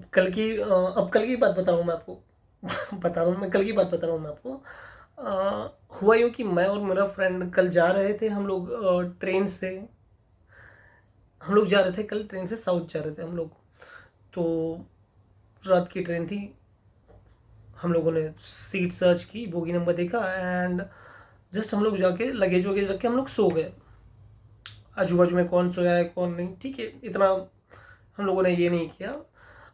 अब कल की बात बता रहा हूँ मैं आपको। बता रहा हूँ मैं, कल की बात बता रहा हूँ मैं आपको। हुआ यूँ कि मैं और मेरा फ्रेंड कल जा रहे थे हम लोग ट्रेन से। हम लोग जा रहे थे कल ट्रेन से, साउथ जा रहे थे हम लोग। तो रात की ट्रेन थी। हम लोगों ने सीट सर्च की, बोगी नंबर देखा एंड जस्ट हम लोग जाके लगेज वगेज रख के हम लोग सो गए। आजू बाजू में कौन सोया है कौन नहीं, ठीक है, इतना हम लोगों ने ये नहीं किया।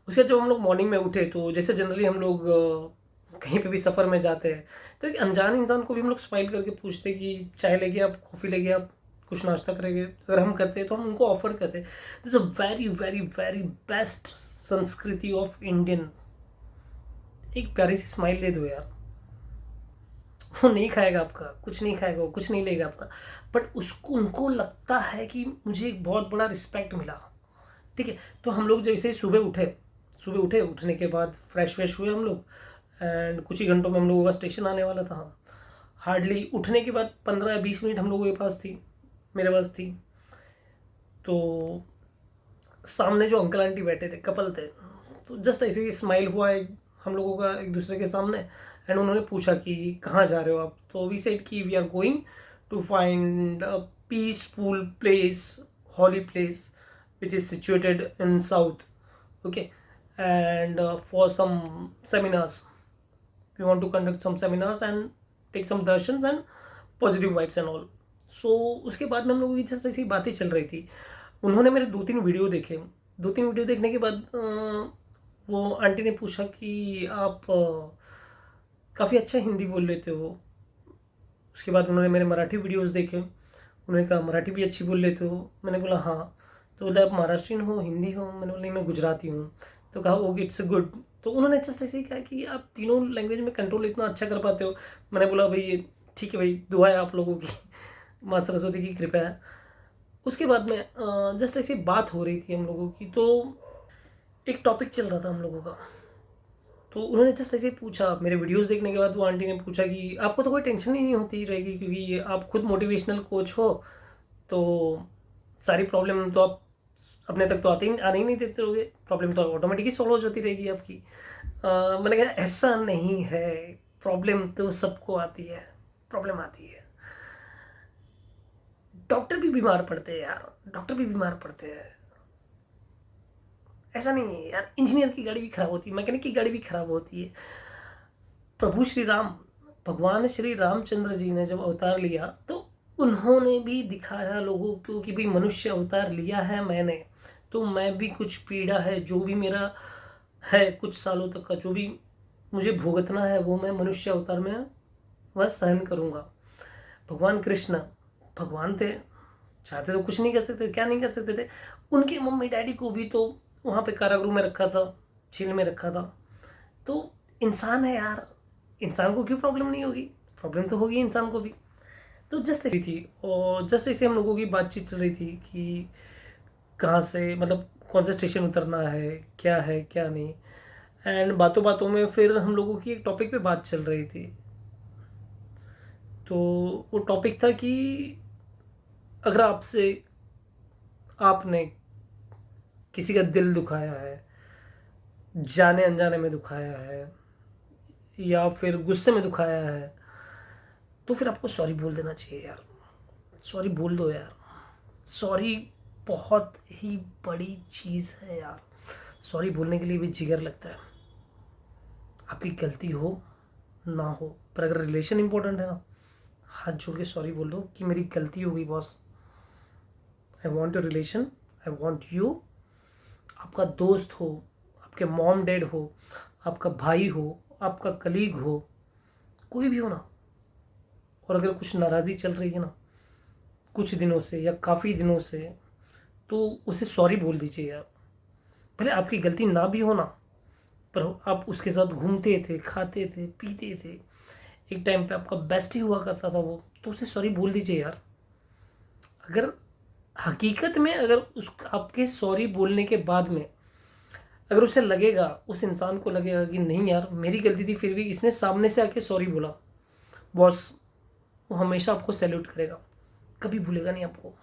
उसके बाद जब हम लोग मॉर्निंग में उठे तो जैसे जनरली हम लोग कहीं पे भी सफ़र में जाते हैं तो एक अनजान इंसान को भी हम लोग स्माइल करके पूछते कि चाय लेके आप, कॉफ़ी लेके आप, कुछ नाश्ता करेंगे। अगर हम करते हैं तो हम उनको ऑफर करते हैं। This a very very very best संस्कृति ऑफ इंडियन। एक प्यारी सी स्माइल दे दो यार। वो नहीं खाएगा आपका, कुछ नहीं खाएगा, वो कुछ नहीं लेगा आपका, बट उसको उनको लगता है कि मुझे एक बहुत बड़ा रिस्पेक्ट मिला। ठीक है, तो हम लोग जैसे ही सुबह उठे, उठने के बाद फ्रेश व्रेश हुए हम लोग एंड कुछ ही घंटों में हम लोगों का स्टेशन आने वाला था। हार्डली उठने के बाद 15 या 20 मिनट हम लोगों के पास थी, मेरे पास थी। तो सामने जो अंकल आंटी बैठे थे, कपल थे, तो जस्ट ऐसे ही स्माइल हुआ हम लोगों का एक दूसरे के सामने एंड उन्होंने पूछा कि कहाँ जा रहे हो आप। तो वी सेड कि we are going to find a peaceful place, holy place which is situated in south, okay, and for some seminars we want to conduct some seminars and take some darshans and positive vibes and all. So उसके बाद में हम लोगों की just ऐसी बातें चल रही थी। उन्होंने मेरे 2-3 वीडियो देखे। 2-3 वीडियो देखने के बाद वो आंटी ने पूछा कि आप काफ़ी अच्छा हिंदी बोल लेते हो। उसके बाद उन्होंने मेरे मराठी वीडियोस देखे। उन्होंने कहा मराठी भी अच्छी बोल लेते हो। मैंने बोला हाँ। तो बोला आप महाराष्ट्रियन हो, हिंदी हो? मैंने बोला नहीं, मैं गुजराती हूँ। तो कहा ओके, इट्स गुड। तो उन्होंने जस्ट ऐसे ही कहा कि आप तीनों लैंग्वेज में कंट्रोल इतना अच्छा कर पाते हो। मैंने बोला भाई ये ठीक है भाई, दुआ है आप लोगों की, माँ सरस्वती की कृपा है। उसके बाद में जस्ट ऐसी बात हो रही थी हम लोगों की, तो एक टॉपिक चल रहा था हम लोगों का। तो उन्होंने जस्ट ऐसे ही पूछा मेरे वीडियोस देखने के बाद। वो आंटी ने पूछा कि आपको तो कोई टेंशन ही नहीं होती रहेगी क्योंकि आप खुद मोटिवेशनल कोच हो, तो सारी प्रॉब्लम तो आप अपने तक तो आने ही नहीं देते रहोगे, प्रॉब्लम तो ऑटोमेटिकली सॉल्व हो जाती रहेगी आपकी। मैंने कहा ऐसा नहीं है, प्रॉब्लम तो सबको आती है, प्रॉब्लम आती है। डॉक्टर भी बीमार पड़ते हैं यार, डॉक्टर भी बीमार पड़ते हैं। ऐसा नहीं है यार, इंजीनियर की गाड़ी भी खराब होती है, मैकेनिक की गाड़ी भी खराब होती है। प्रभु श्री राम, भगवान श्री रामचंद्र जी ने जब अवतार लिया तो उन्होंने भी दिखाया लोगों को कि भाई मनुष्य अवतार लिया है मैंने, तो मैं भी कुछ पीड़ा है जो भी मेरा है कुछ सालों तक का, जो भी मुझे भुगतना है वो मैं मनुष्य अवतार में वह सहन करूँगा। भगवान कृष्ण भगवान थे, चाहते तो कुछ नहीं कर सकते, क्या नहीं कर सकते थे। उनके मम्मी डैडी को भी तो वहाँ पे कारागृह में रखा था, जेल में रखा था। तो इंसान है यार, इंसान को क्यों प्रॉब्लम नहीं होगी? प्रॉब्लम तो होगी इंसान को भी। तो जस्ट ऐसी थी, और जस्ट ऐसे हम लोगों की बातचीत चल रही थी कि कहाँ से, मतलब कौन से स्टेशन उतरना है क्या नहीं। एंड बातों बातों में फिर हम लोगों की एक टॉपिक पे बात चल रही थी। तो वो टॉपिक था कि अगर आपने किसी का दिल दुखाया है, जाने अनजाने में दुखाया है या फिर गुस्से में दुखाया है, तो फिर आपको सॉरी बोल देना चाहिए यार। सॉरी बोल दो यार। सॉरी बहुत ही बड़ी चीज़ है यार। सॉरी बोलने के लिए भी जिगर लगता है। आपकी गलती हो ना हो, पर अगर रिलेशन इंपॉर्टेंट है ना, हाथ जोड़ के सॉरी बोल दो कि मेरी गलती हो गई boss, I want your relation, I want you. आपका दोस्त हो, आपके मॉम डैड हो, आपका भाई हो, आपका कलीग हो, कोई भी हो ना, और अगर कुछ नाराज़ी चल रही है ना कुछ दिनों से या काफ़ी दिनों से, तो उसे सॉरी बोल दीजिए यार। भले आपकी गलती ना भी हो ना, पर आप उसके साथ घूमते थे, खाते थे, पीते थे, एक टाइम पे आपका बेस्ट ही हुआ करता था वो, तो उसे सॉरी बोल दीजिए यार। अगर हकीकत में अगर उस आपके सॉरी बोलने के बाद में अगर उसे लगेगा, उस इंसान को लगेगा कि नहीं यार मेरी गलती थी, फिर भी इसने सामने से आके सॉरी बोला, बॉस वो हमेशा आपको सैल्यूट करेगा, कभी भूलेगा नहीं आपको।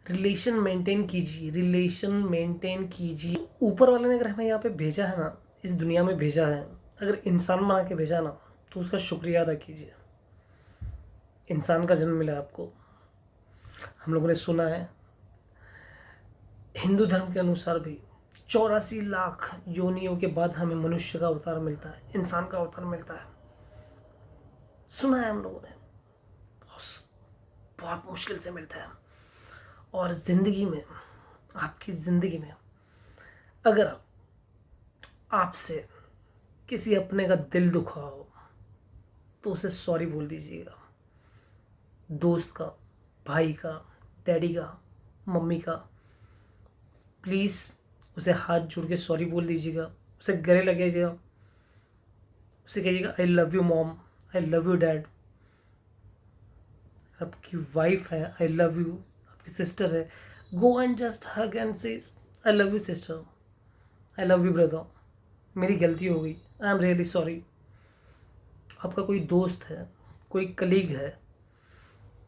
रिलेशन मेंटेन कीजिए, रिलेशन मेंटेन कीजिए। ऊपर वाले ने अगर हमें यहाँ पे भेजा है ना, इस दुनिया में भेजा है, अगर इंसान बना के भेजा ना, तो उसका शुक्रिया अदा कीजिए। इंसान का जन्म मिला आपको। हम लोगों ने सुना है हिंदू धर्म के अनुसार भी 84 लाख योनियों के बाद हमें मनुष्य का अवतार मिलता है, इंसान का अवतार मिलता है। सुना है हम लोगों ने, बहुत बहुत मुश्किल से मिलता है। और ज़िंदगी में, आपकी ज़िंदगी में अगर आपसे किसी अपने का दिल दुखा हो तो उसे सॉरी बोल दीजिएगा। दोस्त का, भाई का, डैडी का, मम्मी का, प्लीज़ उसे हाथ जोड़ के सॉरी बोल दीजिएगा, उसे गले लगेगा, उसे कहिएगा I love you mom, I love you dad. आपकी वाइफ है, आई लव यू। आपकी सिस्टर है, go and just hug and say I love you sister, I love you brother, मेरी गलती हो गई, आई एम रियली सॉरी। आपका कोई दोस्त है, कोई कलीग है,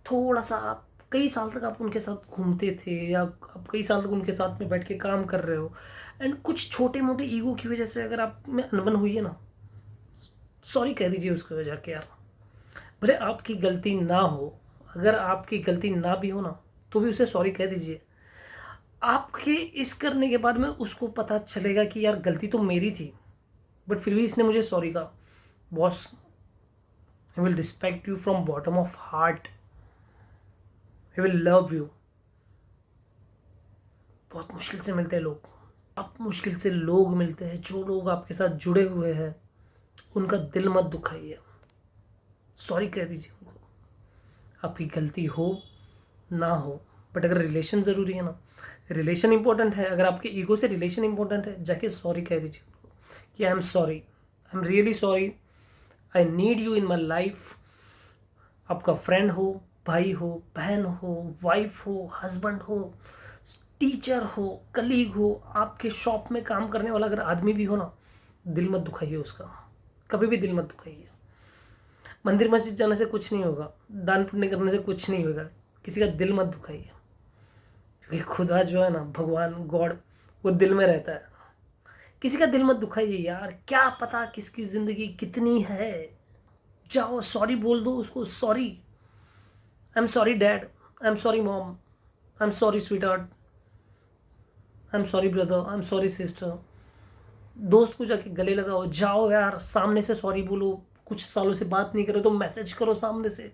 थोड़ा सा आप कई साल तक आप उनके साथ घूमते थे या आप कई साल तक उनके साथ में बैठ के काम कर रहे हो, एंड कुछ छोटे मोटे ईगो की वजह से अगर आप में अनबन हुई है ना, सॉरी कह दीजिए उसको जाके यार। भले आपकी गलती ना हो, अगर आपकी गलती ना भी हो ना, तो भी उसे सॉरी कह दीजिए। आपके इस करने के बाद में उसको पता चलेगा कि यार गलती तो मेरी थी, बट फिर भी इसने मुझे सॉरी कहा। Boss, I will respect you from bottom of heart, I will love you. बहुत मुश्किल से मिलते हैं लोग, बहुत मुश्किल से लोग मिलते हैं। जो लोग आपके साथ जुड़े हुए हैं उनका दिल मत दुखाइए, सॉरी कह दीजिए उनको। आपकी गलती हो ना हो, बट अगर रिलेशन ज़रूरी है ना, रिलेशन इंपॉर्टेंट है, अगर आपके ईगो से रिलेशन इंपॉर्टेंट है, जाके सॉरी कह दीजिए उनको कि I am sorry, I am really sorry, I need you in my life. आपका फ्रेंड हो, भाई हो, बहन हो, वाइफ हो, हस्बैंड हो, टीचर हो, कलीग हो, आपके शॉप में काम करने वाला अगर आदमी भी हो ना, दिल मत दुखाइए उसका, कभी भी दिल मत दुखाइए। मंदिर मस्जिद जाने से कुछ नहीं होगा, दान पुण्य करने से कुछ नहीं होगा, किसी का दिल मत दुखाइए, क्योंकि खुदा जो है ना, भगवान गॉड, वो दिल में रहता है। किसी का दिल मत दुखाइए यार, क्या पता किसकी ज़िंदगी कितनी है। जाओ सॉरी बोल दो उसको, sorry, I am sorry dad, I am sorry mom, I am sorry sweet heart, I am sorry brother, I am sorry sister. दोस्त को जाके गले लगाओ, जाओ यार सामने से सॉरी बोलो। कुछ सालों से बात नहीं करो तो मैसेज करो सामने से।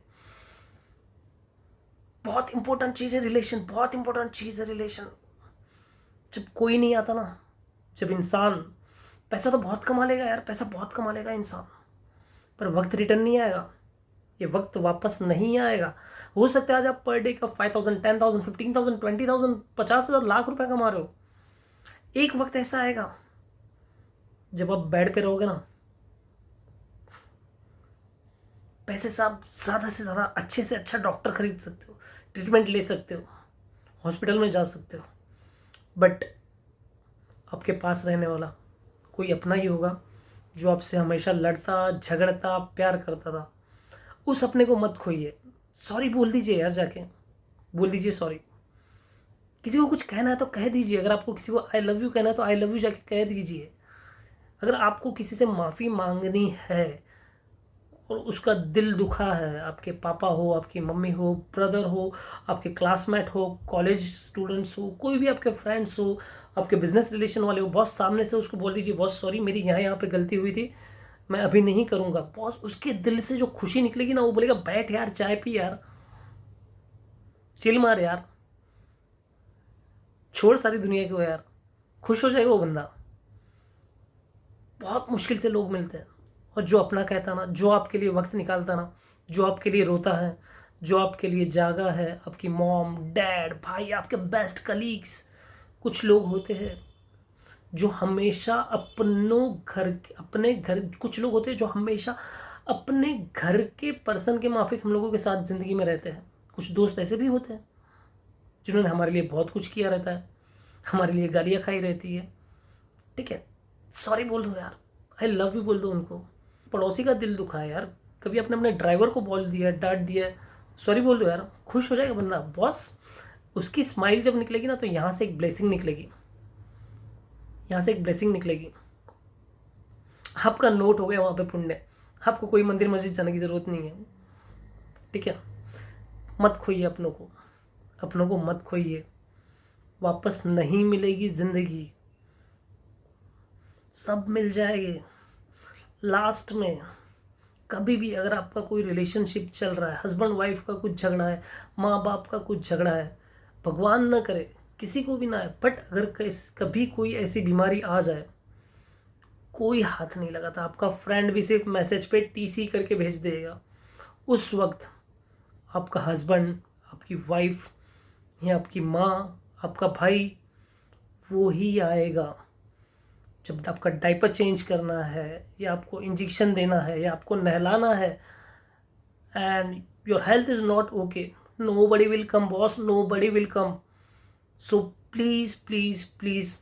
बहुत इंपॉर्टेंट चीज़ है रिलेशन, बहुत इंपॉर्टेंट चीज़ है रिलेशन। जब कोई नहीं आता ना, जब इंसान, पैसा तो बहुत कमा लेगा यार, पैसा बहुत कमा लेगा इंसान, पर वक्त रिटर्न नहीं आएगा, ये वक्त वापस नहीं आएगा। हो सकता है आज आप पर डे का 5,000, 10,000, 15,000, 20,000, 50,000, लाख रुपए कमा रहे हो। एक वक्त ऐसा आएगा जब आप बेड पे रहोगे ना, पैसे से आप ज़्यादा से ज़्यादा अच्छे से अच्छा डॉक्टर खरीद सकते हो, ट्रीटमेंट ले सकते हो, हॉस्पिटल में जा सकते हो, बट आपके पास रहने वाला कोई अपना ही होगा जो आपसे हमेशा लड़ता, झगड़ता, प्यार करता था। उस अपने को मत खोइए। सॉरी बोल दीजिए यार, जाके बोल दीजिए सॉरी। किसी को कुछ कहना है तो कह दीजिए। अगर आपको किसी को आई लव यू कहना है तो आई लव यू जाके कह दीजिए। अगर आपको किसी से माफ़ी मांगनी है और उसका दिल दुखा है, आपके पापा हो, आपकी मम्मी हो, ब्रदर हो, आपके क्लासमेट हो, कॉलेज स्टूडेंट्स हो, कोई भी आपके फ्रेंड्स हो, आपके बिजनेस रिलेशन वाले हो, बॉस सामने से उसको बोल दीजिए बॉस सॉरी, मेरी यहाँ पे गलती हुई थी, मैं अभी नहीं करूँगा। बॉस उसके दिल से जो खुशी निकलेगी ना, वो बोलेगा बैठ यार, चाय पी यार, चिल मार यार, छोड़ सारी दुनिया को यार, खुश हो जाएगा वो बंदा। बहुत मुश्किल से लोग मिलते हैं, और जो अपना कहता ना, जो आपके लिए वक्त निकालता ना, जो आपके लिए रोता है, जो आपके लिए जागा है, आपकी मॉम, डैड, भाई, आपके बेस्ट कलीग्स। कुछ लोग होते हैं जो हमेशा अपने घर, कुछ लोग होते हैं जो हमेशा अपने घर के पर्सन के माफिक हम लोगों के साथ ज़िंदगी में रहते हैं। कुछ दोस्त ऐसे भी होते हैं जिन्होंने हमारे लिए बहुत कुछ किया रहता है, हमारे लिए गालियाँ खाई रहती है। ठीक है, सॉरी बोल दो यार, आई लव यू बोल दो उनको। पड़ोसी का दिल दुखा है यार, कभी अपने ड्राइवर को बोल दिया, डांट दिया, सॉरी बोल दो यार, खुश हो जाएगा बंदा। बॉस उसकी स्माइल जब निकलेगी ना, तो यहाँ से एक ब्लेसिंग निकलेगी, यहाँ से एक ब्लेसिंग निकलेगी। आपका नोट हो गया वहाँ पे पुण्य। आपको कोई मंदिर मस्जिद जाने की ज़रूरत नहीं है, ठीक है। मत खोइए अपनों को, अपनों को मत खोइए। वापस नहीं मिलेगी ज़िंदगी, सब मिल जाएंगे लास्ट में। कभी भी अगर आपका कोई रिलेशनशिप चल रहा है, हस्बैंड वाइफ का कुछ झगड़ा है, माँ बाप का कुछ झगड़ा है, भगवान ना करे किसी को भी ना है, बट अगर कभी कोई ऐसी बीमारी आ जाए, कोई हाथ नहीं लगाता। आपका फ्रेंड भी सिर्फ मैसेज पे टीसी करके भेज देगा। उस वक्त आपका हस्बैंड, आपकी वाइफ या आपकी माँ, आपका भाई, वो ही आएगा। जब आपका डायपर चेंज करना है, या आपको इंजेक्शन देना है, या आपको नहलाना है, and your health is not okay, nobody will come boss, nobody will come. So please please please,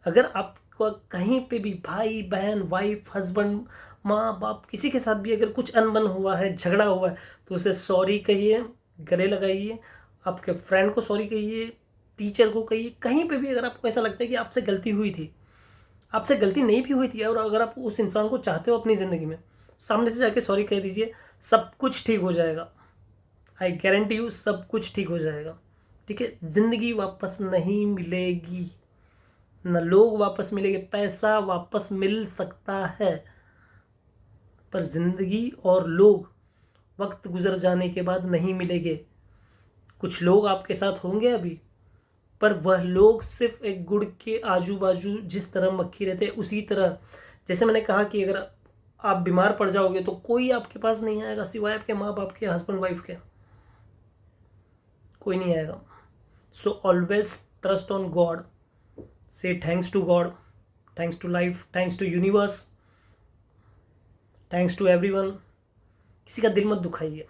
अगर आपको कहीं पे भी भाई बहन, वाइफ, हस्बैंड, माँ बाप, किसी के साथ भी अगर कुछ अनबन हुआ है, झगड़ा हुआ है, तो उसे सॉरी कहिए, गले लगाइए, आपके फ्रेंड को सॉरी कहिए, टीचर को कहिए। कहीं पे भी अगर आपको ऐसा लगता है कि आपसे गलती हुई थी, आपसे गलती नहीं भी हुई थी, और अगर आप उस इंसान को चाहते हो अपनी ज़िंदगी में, सामने से जाके सॉरी कह दीजिए, सब कुछ ठीक हो जाएगा। आई गारंटी यू, सब कुछ ठीक हो जाएगा, ठीक है। ज़िंदगी वापस नहीं मिलेगी, न लोग वापस मिलेंगे। पैसा वापस मिल सकता है, पर ज़िंदगी और लोग वक्त गुजर जाने के बाद नहीं मिलेंगे। कुछ लोग आपके साथ होंगे अभी, पर वह लोग सिर्फ एक गुड़ के आजू बाजू जिस तरह मक्खी रहते हैं, उसी तरह। जैसे मैंने कहा कि अगर आप बीमार पड़ जाओगे तो कोई आपके पास नहीं आएगा सिवाय आपके माँ बाप के, हस्बैंड वाइफ के, कोई नहीं आएगा। So always trust on God, say thanks to God, thanks to life, thanks to universe, thanks to everyone. किसी का दिल मत दुखाइए।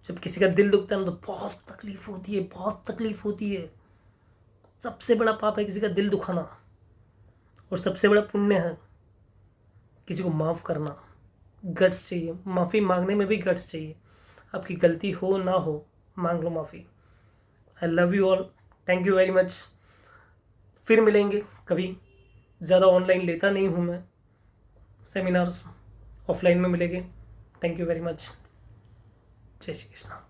जब किसी का दिल दुखता है ना, तो बहुत तकलीफ होती है, बहुत तकलीफ होती है। सबसे बड़ा पाप है किसी का दिल दुखाना, और सबसे बड़ा पुण्य है किसी को माफ़ करना। गट्स चाहिए, माफ़ी मांगने में भी गट्स चाहिए। आपकी गलती हो ना हो, मांग लो माफ़ी। आई love you all, thank you very much. फिर मिलेंगे कभी। ज़्यादा ऑनलाइन लेता नहीं हूँ मैं, सेमिनार्स ऑफलाइन में मिलेंगे। Thank you very much. जय श्री कृष्णा।